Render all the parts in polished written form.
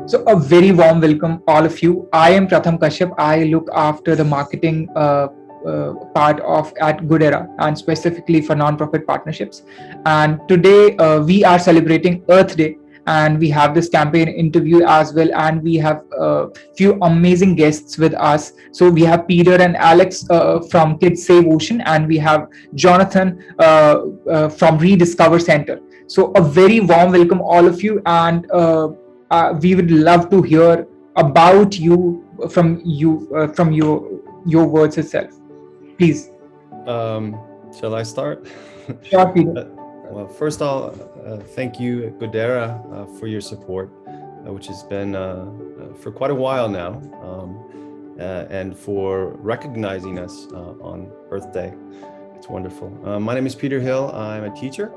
So a very warm welcome, all of you. I am Pratham Kashyap. I look after the marketing part of at Goodera and specifically for non-profit partnerships. And today we are celebrating Earth Day, and we have this campaign interview as well. And we have a few amazing guests with us. So we have Peter and Alex from Kids Save Ocean, and we have Jonathan from Rediscover Center. So a very warm welcome, all of you, and we would love to hear about you from your words itself. Please. Shall I start? Sure, Peter. Well, first all, thank you, Goodera, for your support, which has been for quite a while now, and for recognizing us on Earth Day. It's wonderful. My name is Peder Hill. I'm a teacher,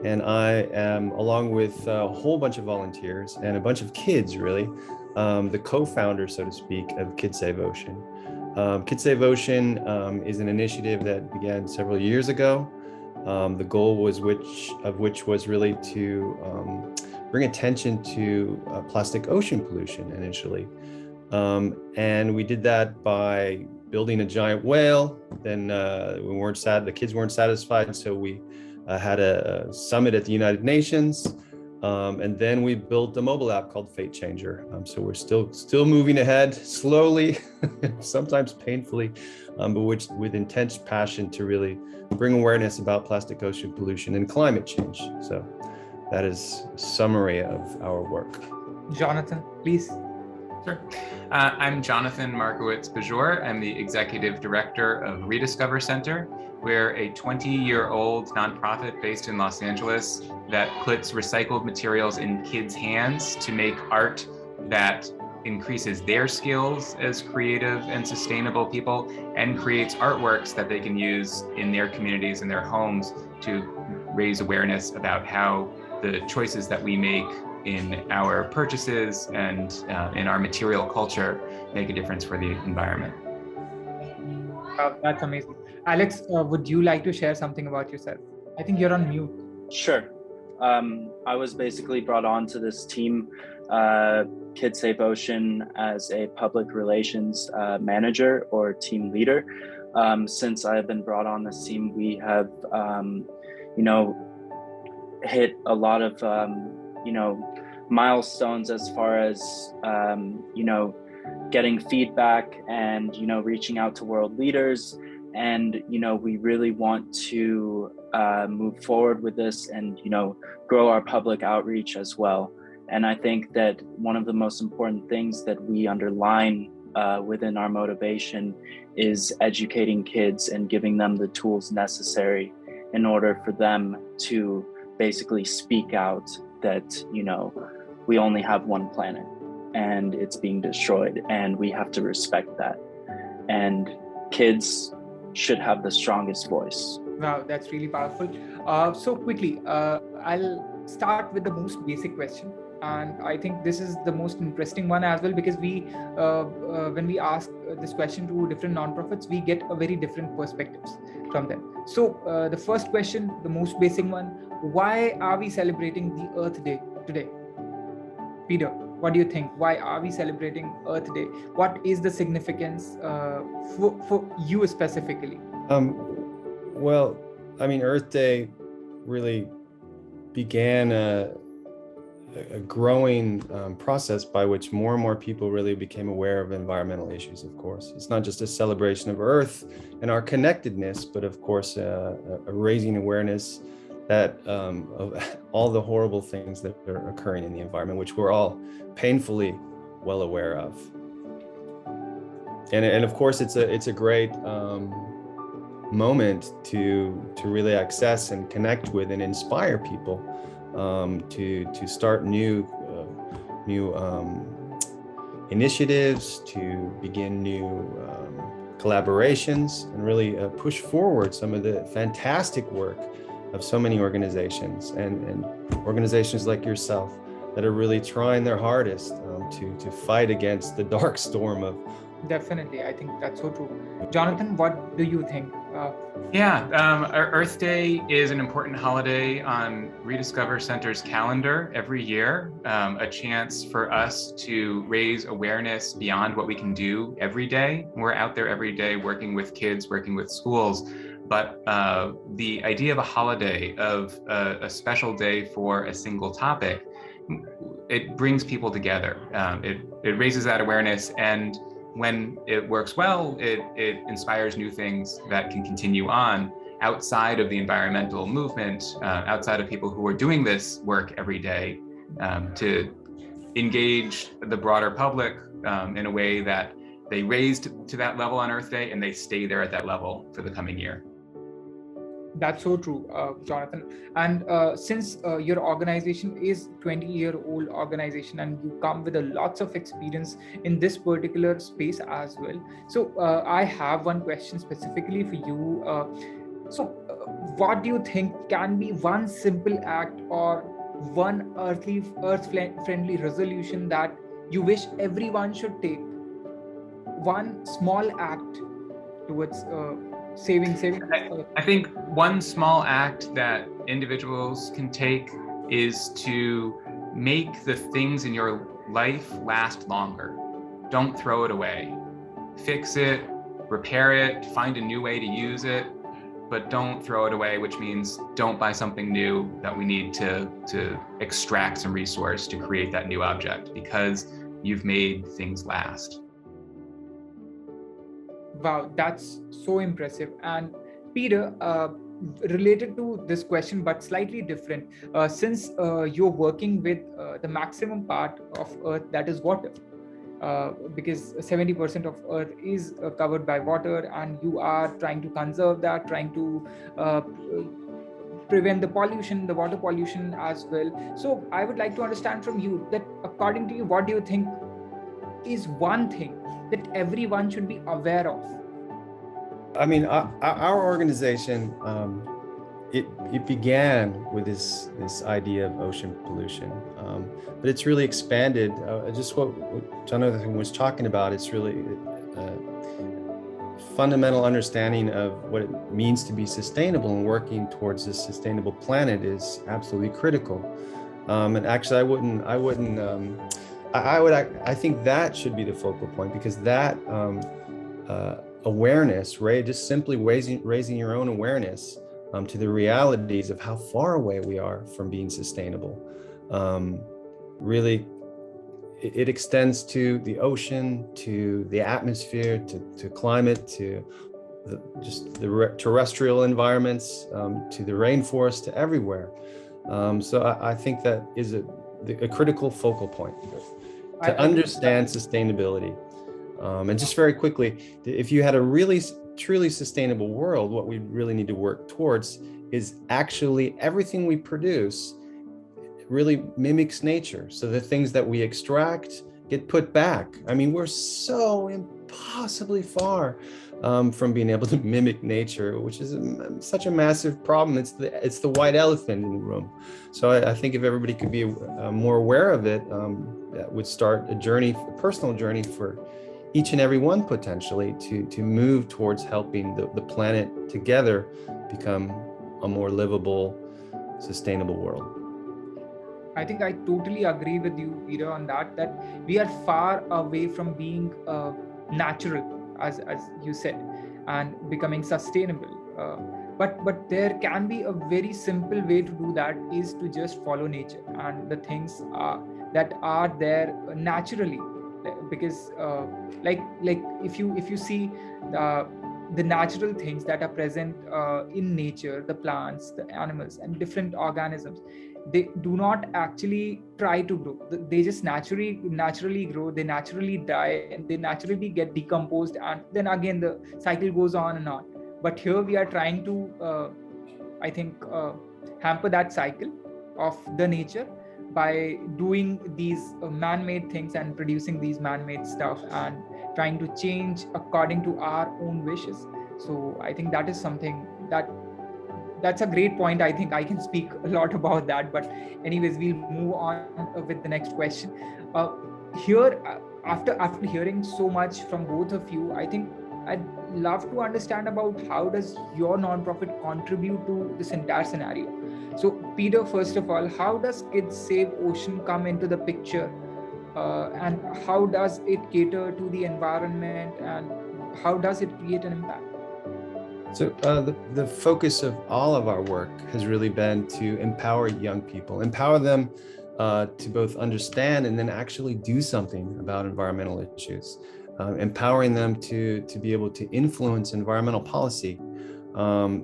and I am, along with a whole bunch of volunteers and a bunch of kids, really, the co-founder, so to speak, of Kids Save Ocean. Kids Save Ocean is an initiative that began several years ago. The goal was which was really to bring attention to plastic ocean pollution initially. And we did that by building a giant whale. Then the kids weren't satisfied, so we had a summit at the United Nations. And then we built a mobile app called Fate Changer. So we're still moving ahead slowly, sometimes painfully, but with intense passion to really bring awareness about plastic ocean pollution and climate change. So that is a summary of our work. Jonathan, please. Sure. I'm Jonathan Markowitz Bijur. I'm the executive director of Rediscover Center. We're a 20-year-old nonprofit based in Los Angeles that puts recycled materials in kids' hands to make art that increases their skills as creative and sustainable people and creates artworks that they can use in their communities and their homes to raise awareness about how the choices that we make in our purchases and in our material culture make a difference for the environment. That's amazing. Alex, would you like to share something about yourself? I think you're on mute. Sure. I was basically brought on to this team, Kids Save Ocean, as a public relations manager or team leader. Since I've been brought on this team, we have, hit a lot of, milestones as far as, getting feedback and, reaching out to world leaders. And, we really want to move forward with this and, grow our public outreach as well. And I think that one of the most important things that we underline within our motivation is educating kids and giving them the tools necessary in order for them to basically speak out that, we only have one planet and it's being destroyed, and we have to respect that. And kids should have the strongest voice. Wow, that's really powerful. So quickly, I'll start with the most basic question. And I think this is the most interesting one as well, because when we ask this question to different nonprofits, we get a very different perspectives from them. So the first question, the most basic one, why are we celebrating the Earth Day today? Peter, what do you think? Why are we celebrating Earth Day? What is the significance for you specifically? Well, I mean, Earth Day really began a growing process by which more and more people really became aware of environmental issues, of course. It's not just a celebration of Earth and our connectedness, but of course, a raising awareness that of all the horrible things that are occurring in the environment, which we're all painfully well aware of. And of course, it's a great moment to really access and connect with and inspire people to start new initiatives, to begin new collaborations, and really push forward some of the fantastic work of so many organizations and organizations like yourself that are really trying their hardest to fight against the dark storm of Definitely, I think that's so true. Jonathan, what do you think? Earth Day is an important holiday on Rediscover Center's calendar every year, a chance for us to raise awareness beyond what we can do every day. We're out there every day working with kids, working with schools, but the idea of a holiday, of a special day for a single topic, it brings people together. It raises that awareness, and when it works well, it inspires new things that can continue on outside of the environmental movement, outside of people who are doing this work every day, to engage the broader public in a way that they raised to that level on Earth Day and they stay there at that level for the coming year. That's so true, Jonathan. And since your organization is 20-year-old organization and you come with a lots of experience in this particular space as well. So I have one question specifically for you. What do you think can be one simple act or one earth-friendly resolution that you wish everyone should take? One small act towards saving. I think one small act that individuals can take is to make the things in your life last longer. Don't throw it away. Fix it, repair it, find a new way to use it, but don't throw it away, which means don't buy something new that we need to extract some resource to create that new object, because you've made things last. Wow, that's so impressive. And Peter, related to this question, but slightly different, since you're working with the maximum part of Earth, that is water, because 70% of Earth is covered by water, and you are trying to conserve that, trying to prevent the pollution, the water pollution as well. So I would like to understand from you that, according to you, what do you think is one thing that everyone should be aware of? I mean, our organization, it began with this idea of ocean pollution, but it's really expanded. Just what Jonathan was talking about, it's really a fundamental understanding of what it means to be sustainable, and working towards this sustainable planet is absolutely critical. And actually, I think that should be the focal point, because that awareness, just simply raising your own awareness to the realities of how far away we are from being sustainable, really it extends to the ocean, to the atmosphere, to climate, to the terrestrial environments, to the rainforest, to everywhere. So I think that is a critical focal point to understand sustainability. And just very quickly, if you had a really truly sustainable world, what we really need to work towards is actually everything we produce really mimics nature. So the things that we extract get put back. I mean, we're so impossibly far from being able to mimic nature, which is such a massive problem. It's the white elephant in the room. So I think if everybody could be more aware of it, that would start a personal journey for each and every one, potentially, to move towards helping the planet together become a more livable, sustainable world. I think I totally agree with you, Peter, on that we are far away from being natural, as you said, and becoming sustainable. But there can be a very simple way to do that, is to just follow nature and the things that are there naturally. Because like if you see the natural things that are present in nature, the plants, the animals, and different organisms, they do not actually try to grow. They just naturally grow, they naturally die, and they naturally get decomposed, and then again the cycle goes on and on. But here we are trying to I think hamper that cycle of the nature by doing these man-made things and producing these man-made stuff and trying to change according to our own wishes. So I think that is something that's a great point. I think I can speak a lot about that, but anyways, we'll move on with the next question. Here after hearing so much from both of you, I think I'd love to understand about how does your nonprofit contribute to this entire scenario. So, Peter, first of all, how does Kids Save Ocean come into the picture, and how does it cater to the environment, and how does it create an impact? So the focus of all of our work has really been to empower young people, empower them to both understand and then actually do something about environmental issues, empowering them to be able to influence environmental policy.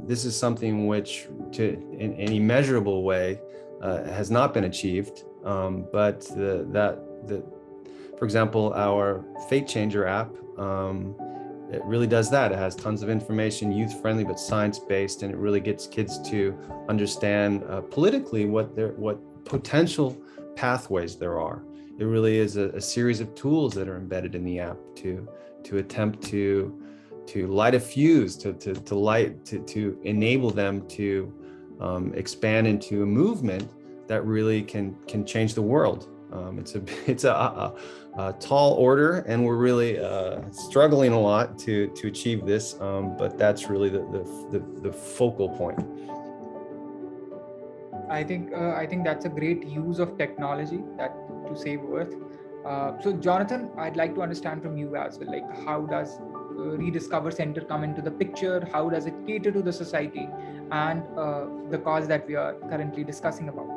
This is something which, in any measurable way, has not been achieved. But for example, our Fate Changer app. It really does that. It has tons of information, youth-friendly but science-based, and it really gets kids to understand politically what potential pathways there are. It really is a series of tools that are embedded in the app to attempt to light a fuse, to enable them to expand into a movement that really can change the world. It's a tall order, and we're really struggling a lot to achieve this, but that's really the focal point. I think that's a great use of technology to save Earth. So, Jonathan, I'd like to understand from you as well, like how does Rediscover Center come into the picture? How does it cater to the society and the cause that we are currently discussing about?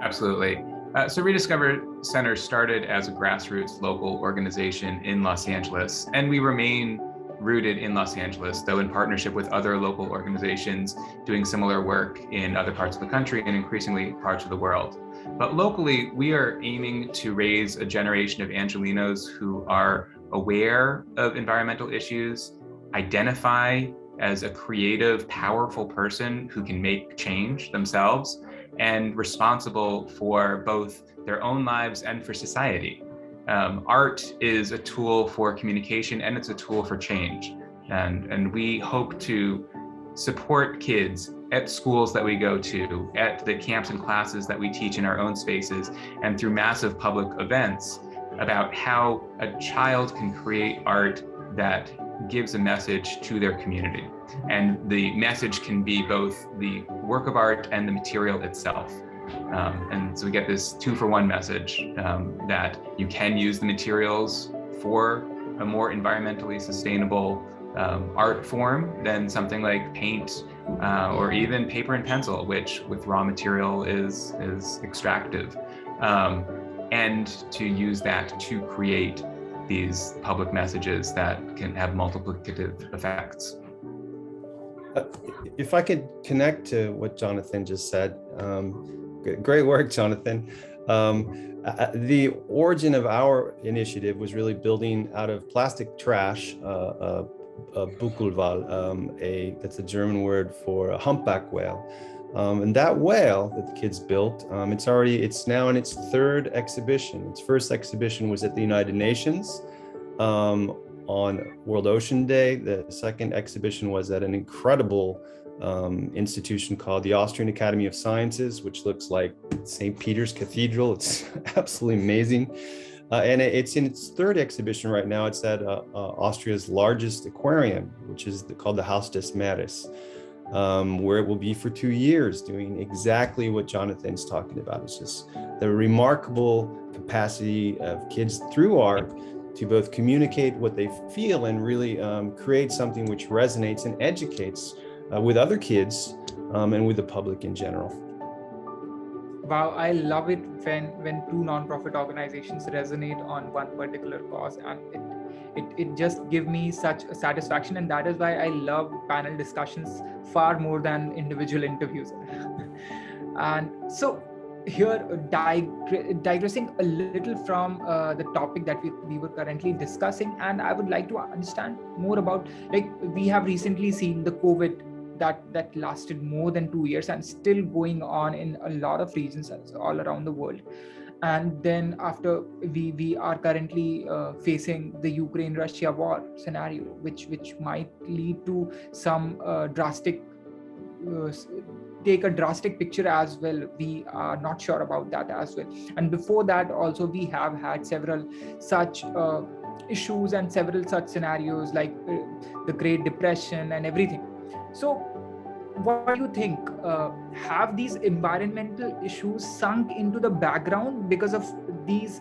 Absolutely. So Rediscover Center started as a grassroots local organization in Los Angeles, and we remain rooted in Los Angeles, though in partnership with other local organizations doing similar work in other parts of the country and increasingly parts of the world. But locally, we are aiming to raise a generation of Angelenos who are aware of environmental issues, identify as a creative, powerful person who can make change themselves, and responsible for both their own lives and for society. Art is a tool for communication, and it's a tool for change. And we hope to support kids at schools that we go to, at the camps and classes that we teach in our own spaces, and through massive public events about how a child can create art that gives a message to their community. And the message can be both the work of art and the material itself. And so we get this 2-for-1 message that you can use the materials for a more environmentally sustainable art form than something like paint or even paper and pencil, which with raw material is extractive. And to use that to create these public messages that can have multiplicative effects. If I could connect to what Jonathan just said, great work, Jonathan. The origin of our initiative was really building out of plastic trash, Buckelwal, that's a German word for a humpback whale. And that whale that the kids built, it's now in its 3rd exhibition. Its first exhibition was at the United Nations on World Ocean Day. The second exhibition was at an incredible institution called the Austrian Academy of Sciences, which looks like St. Peter's Cathedral. It's absolutely amazing. And it's in its 3rd exhibition right now. It's at Austria's largest aquarium, which is called the Haus des Meeres, where it will be for 2 years doing exactly what Jonathan's talking about. It's just the remarkable capacity of kids through art to both communicate what they feel and really create something which resonates and educates with other kids and with the public in general. Wow, I love it when 2 nonprofit organizations resonate on one particular cause, and it just gives me such a satisfaction, and that is why I love panel discussions far more than individual interviews. And so here, digressing a little from the topic that we were currently discussing, and I would like to understand more about, like, we have recently seen the COVID that lasted more than 2 years and still going on in a lot of regions all around the world. And then after we are currently facing the Ukraine-Russia war scenario, which might lead to some drastic take a drastic picture as well. We are not sure about that as well. And before that also, we have had several such issues and several such scenarios like the Great Depression and everything. So what do you think? Have these environmental issues sunk into the background because of these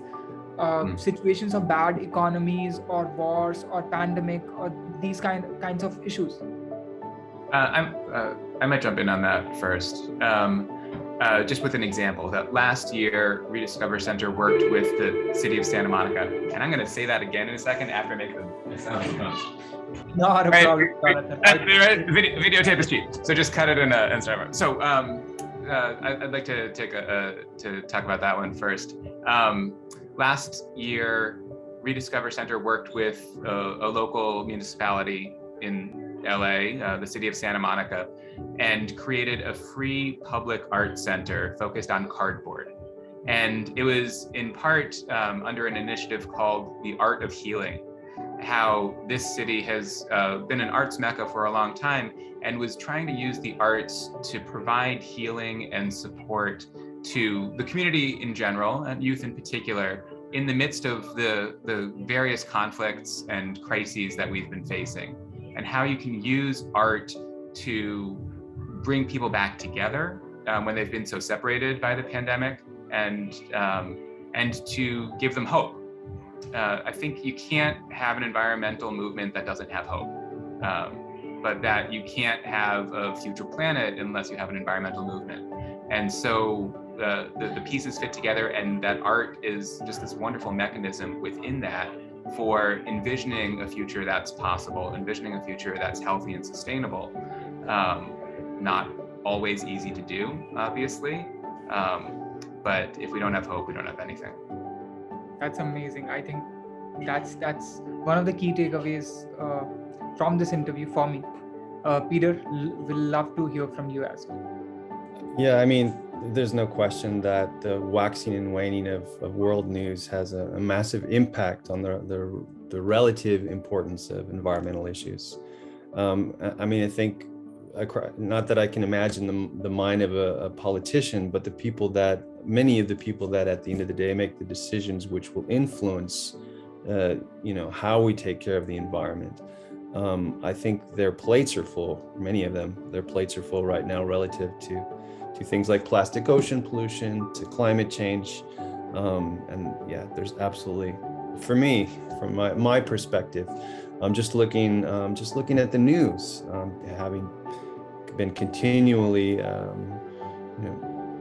situations of bad economies or wars or pandemic or these kinds of issues? I might jump in on that first. Just with an example, that last year, Rediscover Center worked with the city of Santa Monica. And I'm going to say that again in a second after I make the sound. Not a problem, Jonathan. Videotape is cheap, so just cut it and start. So I'd like to to talk about that one first. Last year, Rediscover Center worked with a local municipality in LA, the city of Santa Monica, and created a free public art center focused on cardboard. And it was in part under an initiative called the Art of Healing, how this city has been an arts mecca for a long time and was trying to use the arts to provide healing and support to the community in general, and youth in particular, in the midst of the various conflicts and crises that we've been facing, and how you can use art to bring people back together when they've been so separated by the pandemic, and to give them hope. I think you can't have an environmental movement that doesn't have hope, but that you can't have a future planet unless you have an environmental movement. And so the pieces fit together, and that art is just this wonderful mechanism within that for envisioning a future that's possible, envisioning a future that's healthy and sustainable. Not always easy to do, obviously, but if we don't have hope, we don't have anything. That's amazing. I think that's one of the key takeaways from this interview for me. Peder, will love to hear from you as well. Yeah, I mean, there's no question that the waxing and waning of world news has a massive impact on the relative importance of environmental issues. I mean, I think, not that I can imagine the mind of a politician, but many of the people that at the end of the day make the decisions which will influence, how we take care of the environment. I think their plates are full, many of them, their plates are full right now relative to things like plastic ocean pollution, to climate change. And yeah, there's absolutely, for me, from my perspective, I'm just looking at the news, having been continually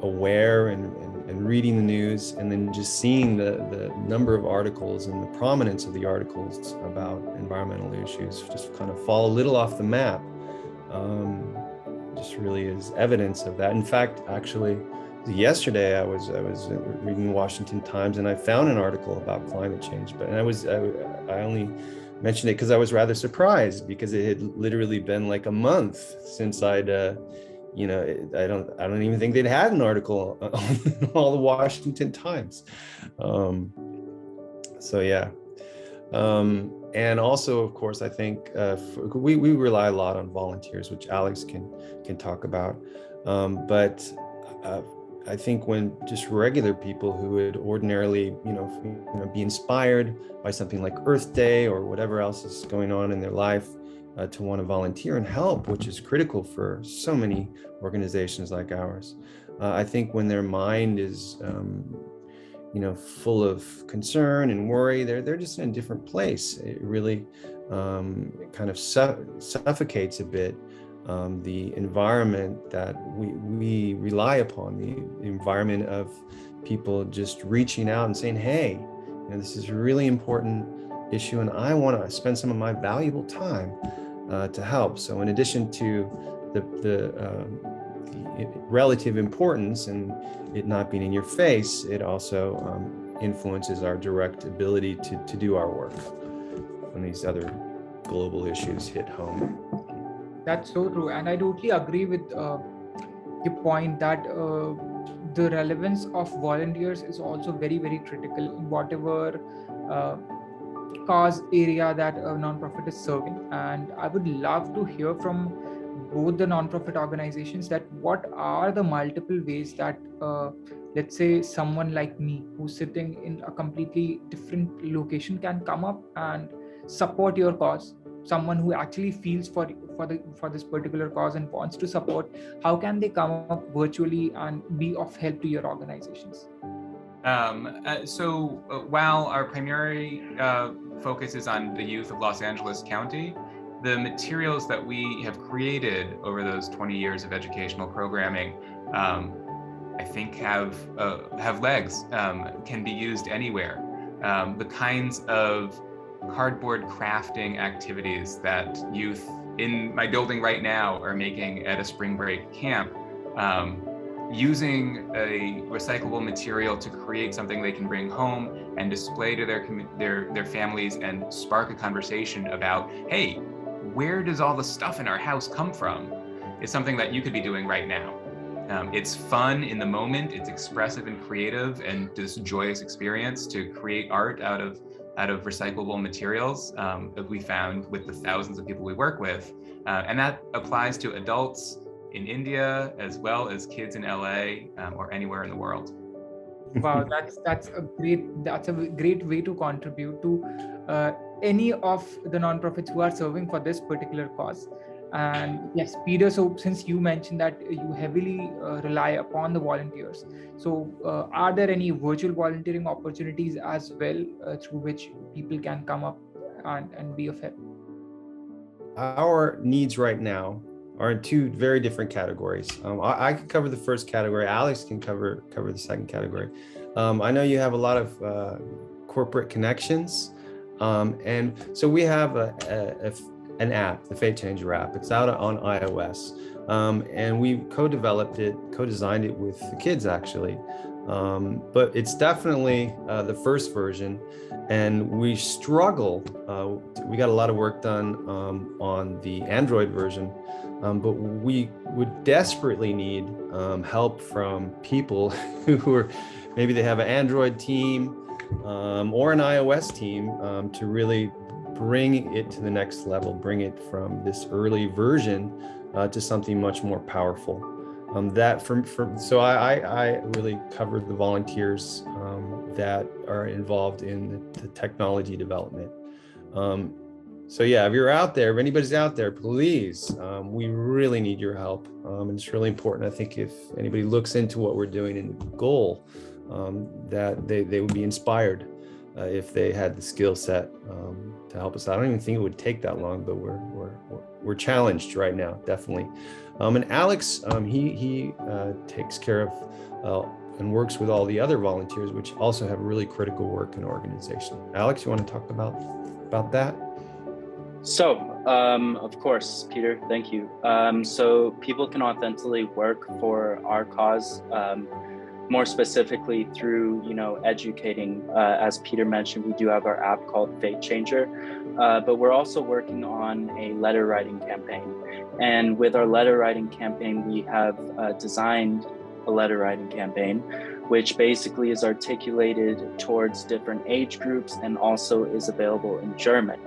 aware and reading the news, and then just seeing the number of articles and the prominence of the articles about environmental issues just kind of fall a little off the map. Just really is evidence of that. In fact, actually, yesterday I was reading the Washington Times, and I found an article about climate change, but I only mentioned it because I was rather surprised, because it had literally been like a month since I'd I don't even think they'd had an article on all the Washington Times. So yeah. And also, of course, I think we rely a lot on volunteers, which Alex can talk about. But I think when just regular people who would ordinarily, be inspired by something like Earth Day or whatever else is going on in their life, to want to volunteer and help, which is critical for so many organizations like ours. I think when their mind is full of concern and worry, they're just in a different place. It really kind of suffocates a bit the environment that we rely upon, the environment of people just reaching out and saying, hey, this is a really important issue, and I want to spend some of my valuable time to help. So in addition to the relative importance and it not being in your face, it also influences our direct ability to do our work when these other global issues hit home. That's so true, and I totally agree with your point that the relevance of volunteers is also very, very critical in whatever cause area that a nonprofit is serving. And I would love to hear from both the nonprofit organizations, that what are the multiple ways that let's say someone like me who's sitting in a completely different location can come up and support your cause, someone who actually feels for this particular cause and wants to support, how can they come up virtually and be of help to your organizations? While our primary focus is on the youth of Los Angeles County, the materials that we have created over those 20 years of educational programming, I think have legs, can be used anywhere. The kinds of cardboard crafting activities that youth in my building right now are making at a spring break camp, using a recyclable material to create something they can bring home and display to their families and spark a conversation about, hey, where does all the stuff in our house come from, is something that you could be doing right now. It's fun in the moment, it's expressive and creative, and this joyous experience to create art out of recyclable materials that we found with the thousands of people we work with. And that applies to adults in India as well as kids in LA or anywhere in the world. Wow, that's a great way to contribute to any of the nonprofits who are serving for this particular cause. And yes, Peter, so since you mentioned that you heavily rely upon the volunteers, so are there any virtual volunteering opportunities as well through which people can come up and be of help? Our needs right now are in two very different categories. I can cover the first category. Alex can cover the second category. I know you have a lot of corporate connections, and so we have an app, the Fate Changer app. It's out on iOS, and we co-designed it with the kids actually. But it's definitely the first version, and we struggle. We got a lot of work done on the Android version, but we would desperately need help from people who are, maybe they have an Android team or an iOS team to really bring it to the next level, bring it from this early version to something much more powerful. So I really covered the volunteers that are involved in the technology development. So yeah, if you're out there, if anybody's out there, please, we really need your help. And it's really important. I think if anybody looks into what we're doing and the goal, that they would be inspired if they had the skill set to help us out. I don't even think it would take that long, but we're challenged right now, definitely. And Alex, he takes care of and works with all the other volunteers, which also have really critical work in organization. Alex, you want to talk about that? So, of course, Peter, thank you. So people can authentically work for our cause, more specifically through, educating. As Peter mentioned, we do have our app called Fate Changer, but we're also working on a letter writing campaign. And with our letter writing campaign, we have designed a letter writing campaign, which basically is articulated towards different age groups and also is available in German.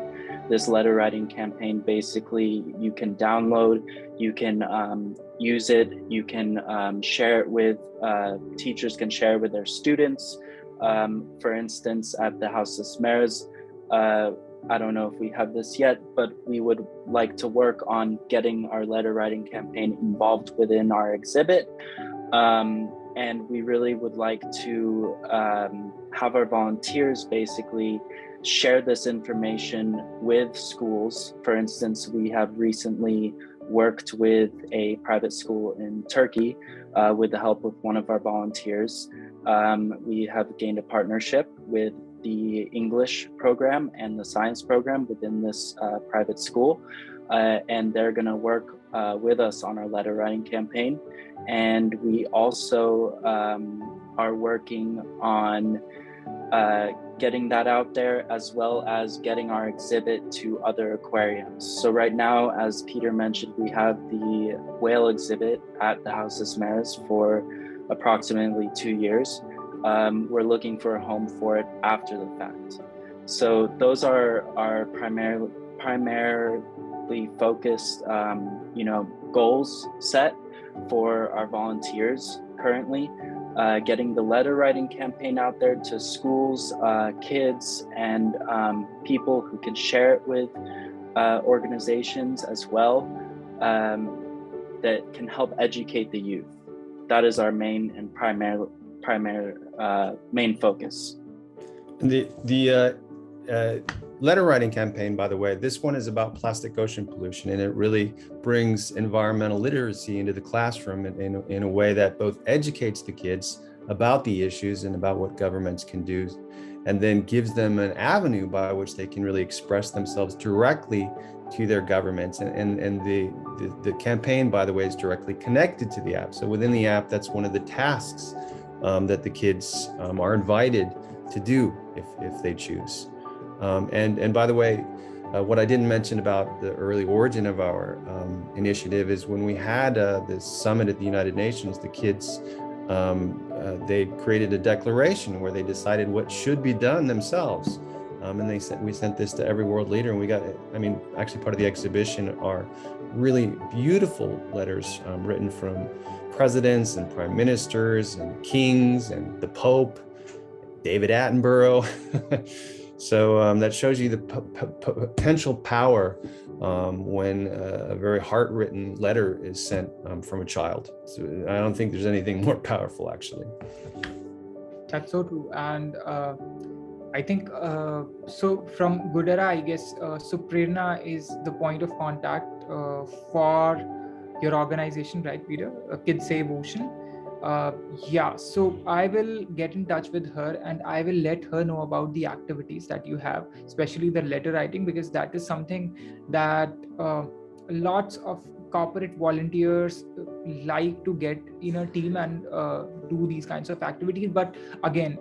This letter writing campaign, basically, you can download, you can use it, you can share it with, teachers can share with their students. For instance, at the House of Mayors, I don't know if we have this yet, but we would like to work on getting our letter writing campaign involved within our exhibit. And we really would like to have our volunteers basically share this information with schools. For instance, we have recently worked with a private school in Turkey with the help of one of our volunteers. We have gained a partnership with the English program and the science program within this private school. And they're gonna work with us on our letter writing campaign. And we also are working on getting that out there, as well as getting our exhibit to other aquariums. So right now, as Peter mentioned, we have the whale exhibit at the House of Mayors for approximately 2 years. We're looking for a home for it after the fact. So those are our primarily focused, goals set for our volunteers currently. Getting the letter writing campaign out there to schools, kids, and people who can share it with organizations as well, that can help educate the youth. That is our main and primary main focus. The letter writing campaign, by the way, this one is about plastic ocean pollution, and it really brings environmental literacy into the classroom in a way that both educates the kids about the issues and about what governments can do, and then gives them an avenue by which they can really express themselves directly to their governments. And the campaign, by the way, is directly connected to the app. So within the app, that's one of the tasks that the kids are invited to do if they choose. And by the way, what I didn't mention about the early origin of our initiative is when we had this summit at the United Nations, the kids, they created a declaration where they decided what should be done themselves. And we sent this to every world leader, and we got, actually part of the exhibition are really beautiful letters written from presidents and prime ministers and kings and the Pope, David Attenborough. So that shows you the potential power when a very heart-written letter is sent from a child. So I don't think there's anything more powerful, actually. That's so true. And I think, so from Goodera, I guess, Suprerna is the point of contact for your organization, right, Peter? Kids Save Ocean. Yeah, so I will get in touch with her and I will let her know about the activities that you have, especially the letter writing, because that is something that lots of corporate volunteers like to get in a team and do these kinds of activities. But again,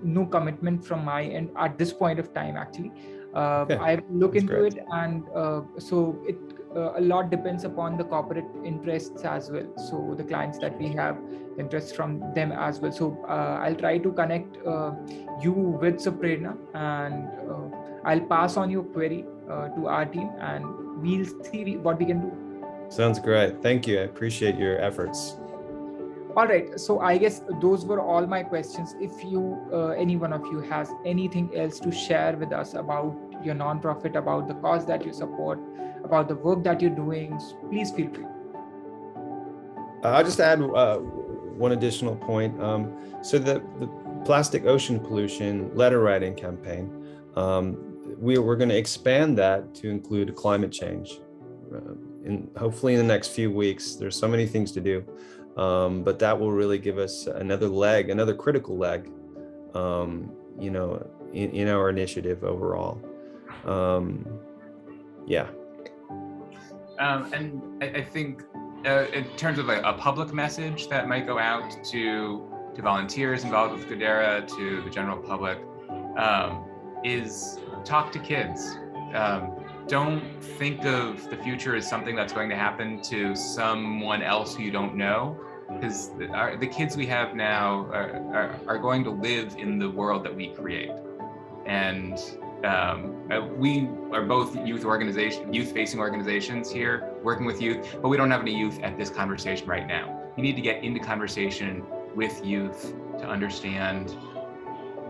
no commitment from my end at this point of time, actually. Okay. I will look into great. it, and so it a lot depends upon the corporate interests as well. So the clients that we have interest from them as well. So I'll try to connect you with Suprerna, and I'll pass on your query to our team, and we'll see what we can do. Sounds great. Thank you. I appreciate your efforts. All right. So I guess those were all my questions. If you, any one of you has anything else to share with us about your nonprofit, about the cause that you support, about the work that you're doing, please feel free. I'll just add one additional point. So the plastic ocean pollution letter writing campaign, we're going to expand that to include climate change. Hopefully in the next few weeks. There's so many things to do, but that will really give us another leg, another critical leg, in our initiative overall. Yeah. And I think in terms of a public message that might go out to volunteers involved with Goodera, to the general public, is talk to kids. Don't think of the future as something that's going to happen to someone else who you don't know, because the kids we have now are going to live in the world that we create. And we are both youth-facing organizations here, working with youth, but we don't have any youth at this conversation right now. You need to get into conversation with youth to understand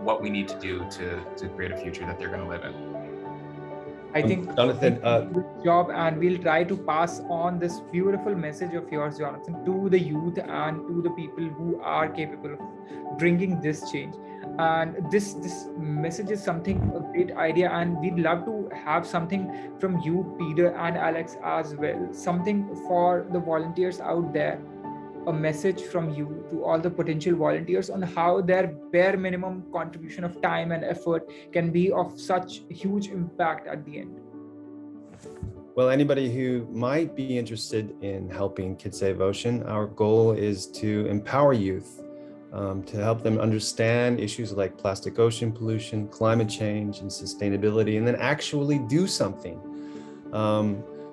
what we need to do to create a future that they're going to live in. I think Jonathan, good job, and we'll try to pass on this beautiful message of yours, Jonathan, to the youth and to the people who are capable of bringing this change. And this message is something, a great idea, and we'd love to have something from you, Peter and Alex as well, something for the volunteers out there, a message from you to all the potential volunteers on how their bare minimum contribution of time and effort can be of such huge impact at the end. Well, anybody who might be interested in helping Kids Save Ocean, our goal is to empower youth, to help them understand issues like plastic ocean pollution, climate change, and sustainability, and then actually do something.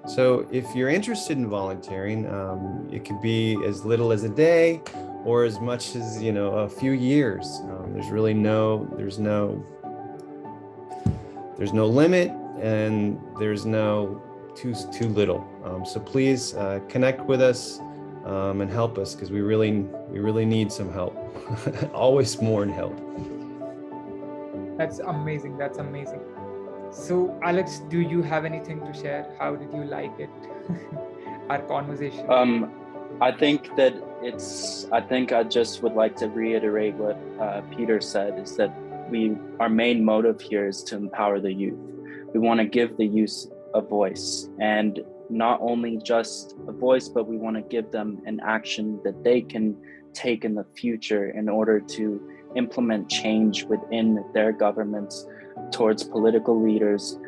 So if you're interested in volunteering, it could be as little as a day or as much as, a few years. There's really there's no limit, and there's no too little. So please connect with us and help us, because we really need some help. Always more help. That's amazing. That's amazing. So, Alex, do you have anything to share? How did you like it? Our conversation. I think I just would like to reiterate what Peter said, is that our main motive here is to empower the youth. We want to give the youth a voice, and not only just a voice, but we want to give them an action that they can take in the future in order to implement change within their governments towards political leaders.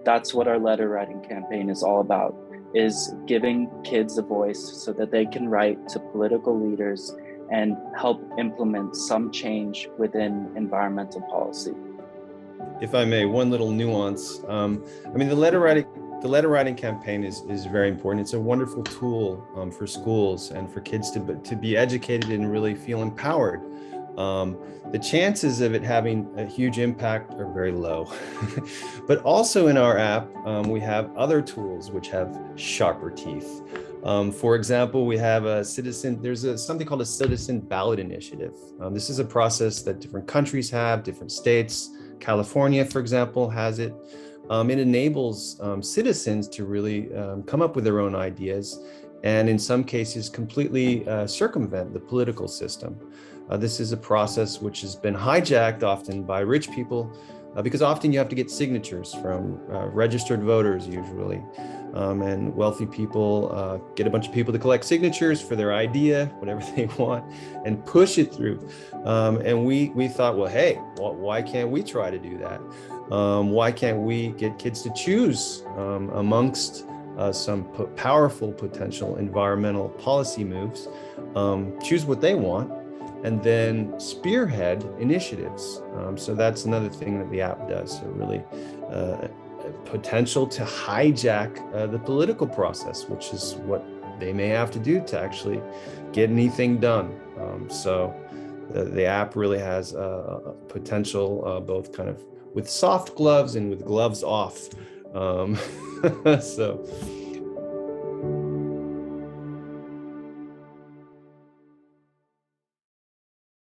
That's what our letter writing campaign is all about, is giving kids a voice so that they can write to political leaders and help implement some change within environmental policy. If I may, one little nuance. The letter writing campaign is very important. It's a wonderful tool for schools and for kids to be educated and really feel empowered. The chances of it having a huge impact are very low. But also in our app, we have other tools which have sharper teeth. For example, we have there's something called a citizen ballot initiative. This is a process that different countries have, different states. California, for example, has it. It enables citizens to really come up with their own ideas, and in some cases completely circumvent the political system. This is a process which has been hijacked often by rich people, because often you have to get signatures from registered voters usually, and wealthy people get a bunch of people to collect signatures for their idea, whatever they want, and push it through. And we thought, well, hey, why can't we try to do that? Why can't we get kids to choose amongst some powerful potential environmental policy moves, choose what they want, and then spearhead initiatives. So that's another thing that the app does. So really potential to hijack the political process, which is what they may have to do to actually get anything done. So the app really has a potential both kind of with soft gloves and with gloves off. So